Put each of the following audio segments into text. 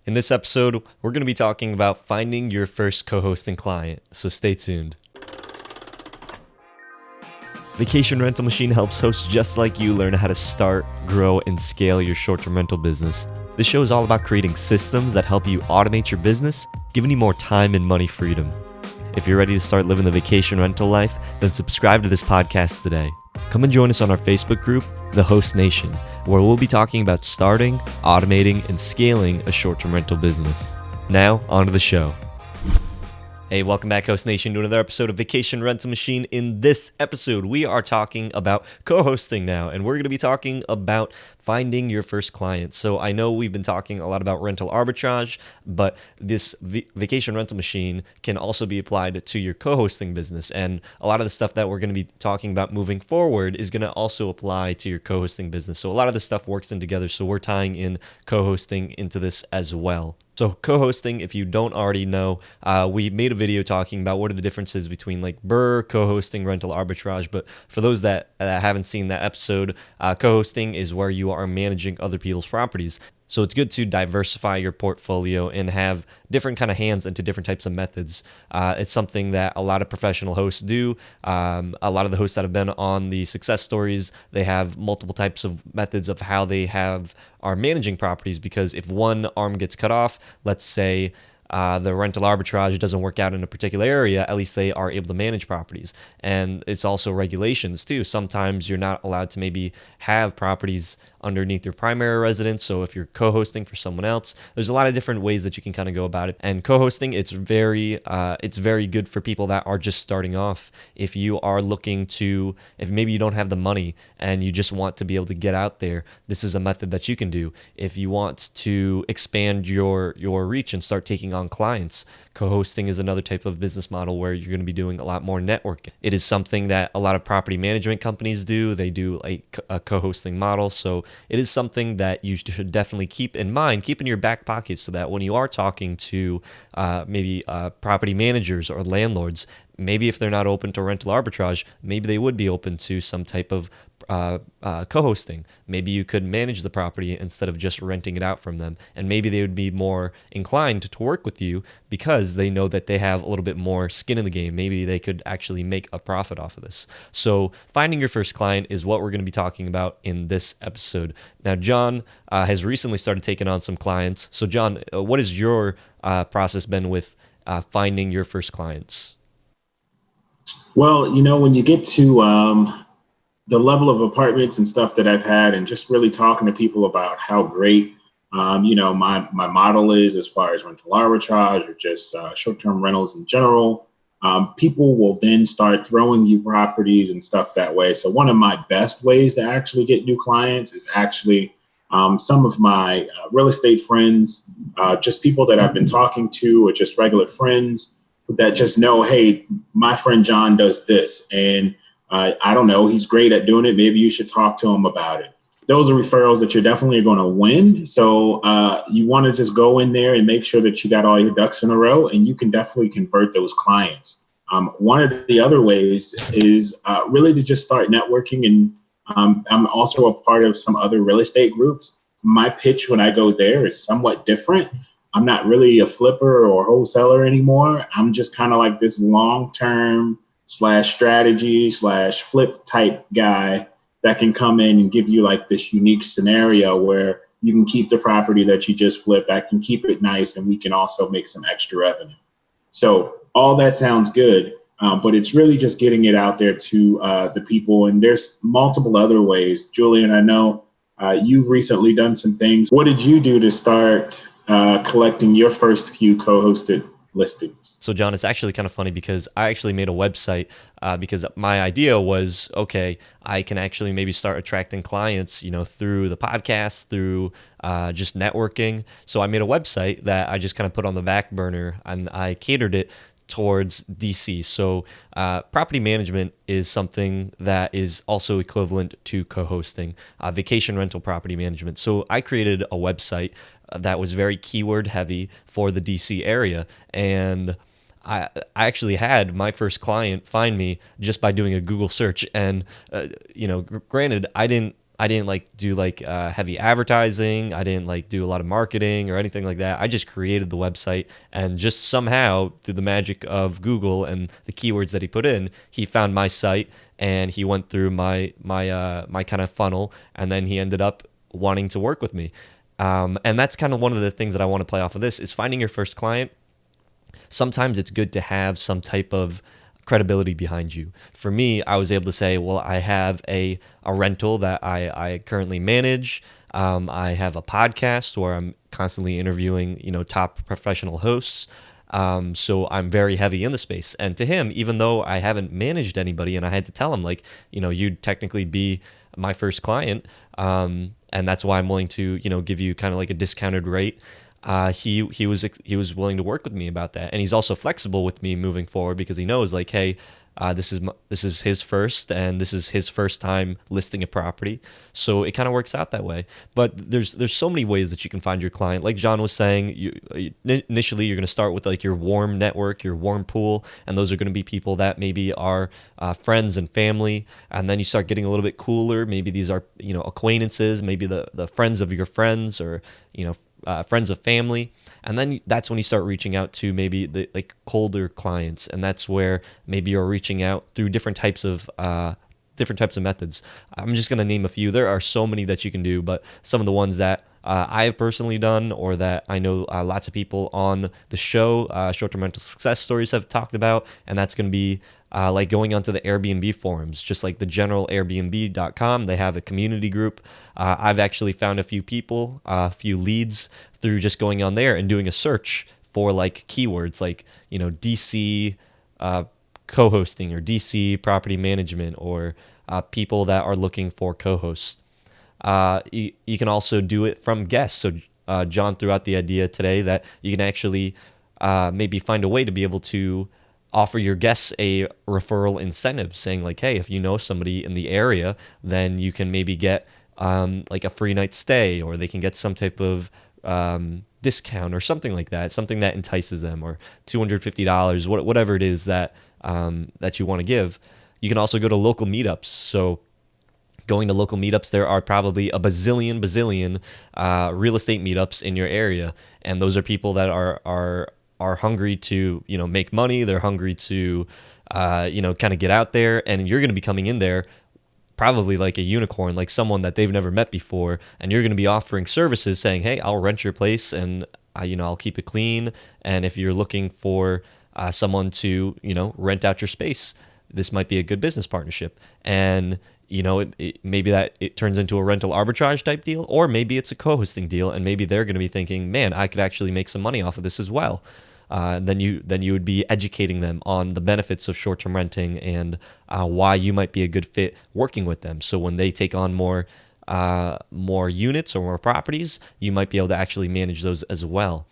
In this episode, we're going to be talking about finding your first co-hosting client, so stay tuned. Vacation Rental Machine helps hosts just like you learn how to start, grow, and scale your short-term rental business. This show is all about creating systems that help you automate your business, giving you more time and money freedom. If you're ready to start living the vacation rental life, then subscribe to this podcast today. Come and join us on our Facebook group, The Host Nation, where we'll be talking about starting, automating, and scaling a short-term rental business. Now, on to the show. Hey, welcome back, Host Nation, to another episode of Vacation Rental Machine. In this episode, we are talking about co-hosting now, and we're going to be talking about finding your first client. So I know we've been talking a lot about rental arbitrage, but this Vacation Rental Machine can also be applied to your co-hosting business. And a lot of the stuff that we're going to be talking about moving forward is going to also apply to your co-hosting business. So a lot of this stuff works in together, so we're tying in co-hosting into this as well. So co-hosting, if you don't already know, we made a video talking about what are the differences between like BRRRR, co-hosting, rental arbitrage. But for those that haven't seen that episode, co-hosting is where you are managing other people's properties. So it's good to diversify your portfolio and have different kind of hands into different types of methods. It's something that a lot of professional hosts do. A lot of the hosts that have been on the success stories, they have multiple types of methods of how they are managing properties, because if one arm gets cut off, let's say the rental arbitrage doesn't work out in a particular area, at least they are able to manage properties. And it's also regulations too. Sometimes you're not allowed to maybe have properties underneath your primary residence. So if you're co-hosting for someone else, there's a lot of different ways that you can kind of go about it. And co-hosting, it's very good for people that are just starting off. If you are looking to, if maybe you don't have the money and you just want to be able to get out there, this is a method that you can do. If you want to expand your reach and start taking on clients, co-hosting is another type of business model where you're going to be doing a lot more networking. It is something that a lot of property management companies do. They do a co-hosting model. So it is something that you should definitely keep in mind, keep in your back pocket, so that when you are talking to maybe property managers or landlords, maybe if they're not open to rental arbitrage, maybe they would be open to some type of co-hosting. Maybe you could manage the property instead of just renting it out from them. And maybe they would be more inclined to work with you because they know that they have a little bit more skin in the game. Maybe they could actually make a profit off of this. So finding your first client is what we're going to be talking about in this episode. Now, John has recently started taking on some clients. So John, what has your process been with finding your first clients? Well, when you get to the level of apartments and stuff that I've had, and just really talking to people about how great, my model is as far as rental arbitrage or just short-term rentals in general, people will then start throwing you properties and stuff that way. So one of my best ways to actually get new clients is actually some of my real estate friends, just people that I've been talking to, or just regular friends that just know, hey, my friend John does this, and I don't know, he's great at doing it. Maybe you should talk to him about it. Those are referrals that you're definitely going to win. So you want to just go in there and make sure that you got all your ducks in a row, and you can definitely convert those clients. One of the other ways is really to just start networking. And I'm also a part of some other real estate groups. My pitch when I go there is somewhat different. I'm not really a flipper or wholesaler anymore. I'm just kind of like this long-term /strategy/flip type guy that can come in and give you like this unique scenario where you can keep the property that you just flipped. I can keep it nice, and we can also make some extra revenue. So all that sounds good, but it's really just getting it out there to the people. And there's multiple other ways. Julian, I know you've recently done some things. What did you do to start collecting your first few co-hosted listings? So John, it's actually kind of funny because I actually made a website because my idea was, okay, I can actually maybe start attracting clients, through the podcast, through just networking. So I made a website that I just kind of put on the back burner, and I catered it towards DC. So property management is something that is also equivalent to co-hosting, vacation rental property management. So I created a website that was very keyword heavy for the DC area. And I actually had my first client find me just by doing a Google search. And, granted, I didn't I didn't like do like heavy advertising. I didn't like do a lot of marketing or anything like that. I just created the website, and just somehow through the magic of Google and the keywords that he put in, he found my site, and he went through my kind of funnel, and then he ended up wanting to work with me. And that's kind of one of the things that I want to play off of this is finding your first client. Sometimes it's good to have some type of credibility behind you. For me, I was able to say, well, I have a rental that I currently manage. I have a podcast where I'm constantly interviewing, top professional hosts. So I'm very heavy in the space. And to him, even though I haven't managed anybody, and I had to tell him, like, you'd technically be my first client. And that's why I'm willing to, give you kind of like a discounted rate. He was willing to work with me about that, and he's also flexible with me moving forward because he knows, like, hey, this is his first, and this is his first time listing a property, so it kind of works out that way. But there's so many ways that you can find your client. Like John was saying, initially you're going to start with like your warm network, your warm pool, and those are going to be people that maybe are friends and family, and then you start getting a little bit cooler. Maybe these are acquaintances, maybe the friends of your friends, or friends of family. And then that's when you start reaching out to maybe the like colder clients, and that's where maybe you're reaching out through different types of methods. I'm just going to name a few. There are so many that you can do, but some of the ones that I have personally done, or that I know lots of people on the show, short-term rental success stories, have talked about, and that's going to be like going onto the Airbnb forums, just like the general Airbnb.com. They have a community group. I've actually found a few people, a few leads through just going on there and doing a search for like keywords like, DC co-hosting, or DC property management, or people that are looking for co-hosts. You can also do it from guests. So John threw out the idea today that you can actually maybe find a way to be able to offer your guests a referral incentive, saying like, hey, if you know somebody in the area, then you can maybe get like a free night stay, or they can get some type of discount or something like that, something that entices them, or $250, whatever it is that that you want to give. You can also go to local meetups. So going to local meetups, there are probably a bazillion real estate meetups in your area, and those are people that are hungry to make money. They're hungry to kind of get out there, and you're going to be coming in there probably like a unicorn, like someone that they've never met before, and you're going to be offering services saying, hey, I'll rent your place, and I'll keep it clean, and if you're looking for someone to rent out your space, this might be a good business partnership. And maybe that it turns into a rental arbitrage type deal, or maybe it's a co-hosting deal, and maybe they're going to be thinking, man, I could actually make some money off of this as well. Then you would be educating them on the benefits of short-term renting, and why you might be a good fit working with them. So when they take on more units or more properties, you might be able to actually manage those as well.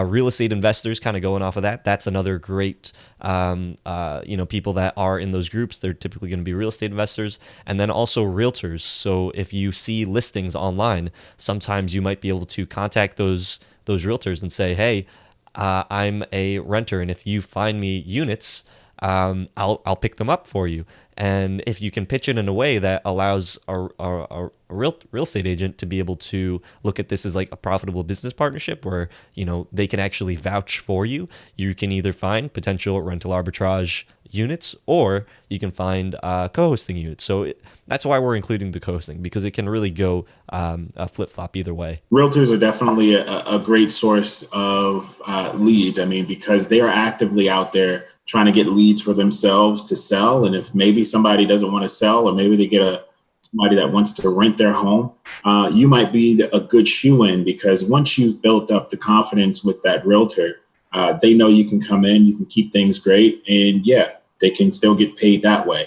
Real estate investors, kind of going off of that, that's another great, people that are in those groups. They're typically going to be real estate investors, and then also realtors. So if you see listings online, sometimes you might be able to contact those realtors and say, hey, I'm a renter, and if you find me units, I'll pick them up for you. And if you can pitch it in a way that allows a real estate agent to be able to look at this as like a profitable business partnership, where they can actually vouch for you, you can either find potential rental arbitrage units, or you can find co-hosting units. So that's why we're including the co-hosting, because it can really go flip-flop either way. Realtors are definitely a great source of leads. I mean, because they are actively out there trying to get leads for themselves to sell. And if maybe somebody doesn't want to sell, or maybe they get somebody that wants to rent their home, you might be a good shoe-in, because once you've built up the confidence with that realtor, they know you can come in, you can keep things great, and they can still get paid that way.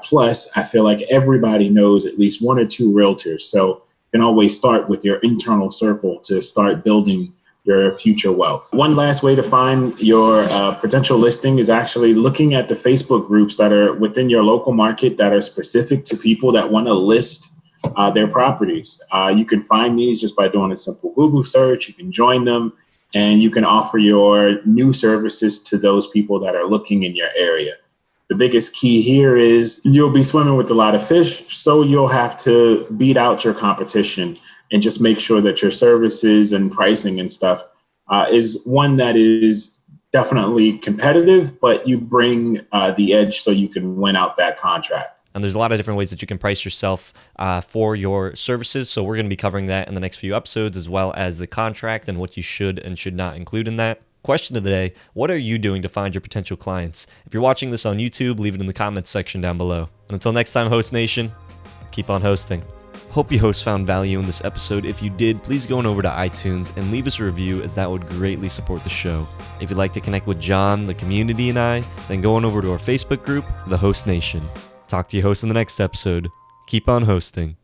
Plus, I feel like everybody knows at least one or two realtors. So you can always start with your internal circle to start building your future wealth. One last way to find your potential listing is actually looking at the Facebook groups that are within your local market that are specific to people that want to list their properties. You can find these just by doing a simple Google search. You can join them, and you can offer your new services to those people that are looking in your area. The biggest key here is you'll be swimming with a lot of fish, so you'll have to beat out your competition and just make sure that your services and pricing and stuff is one that is definitely competitive, but you bring the edge so you can win out that contract. And there's a lot of different ways that you can price yourself for your services. So we're going to be covering that in the next few episodes, as well as the contract and what you should and should not include in that. Question of the day, what are you doing to find your potential clients? If you're watching this on YouTube, leave it in the comments section down below. And until next time, Host Nation, keep on hosting. Hope you hosts found value in this episode. If you did, please go on over to iTunes and leave us a review, as that would greatly support the show. If you'd like to connect with John, the community, and I, then go on over to our Facebook group, The Host Nation. Talk to you hosts in the next episode. Keep on hosting.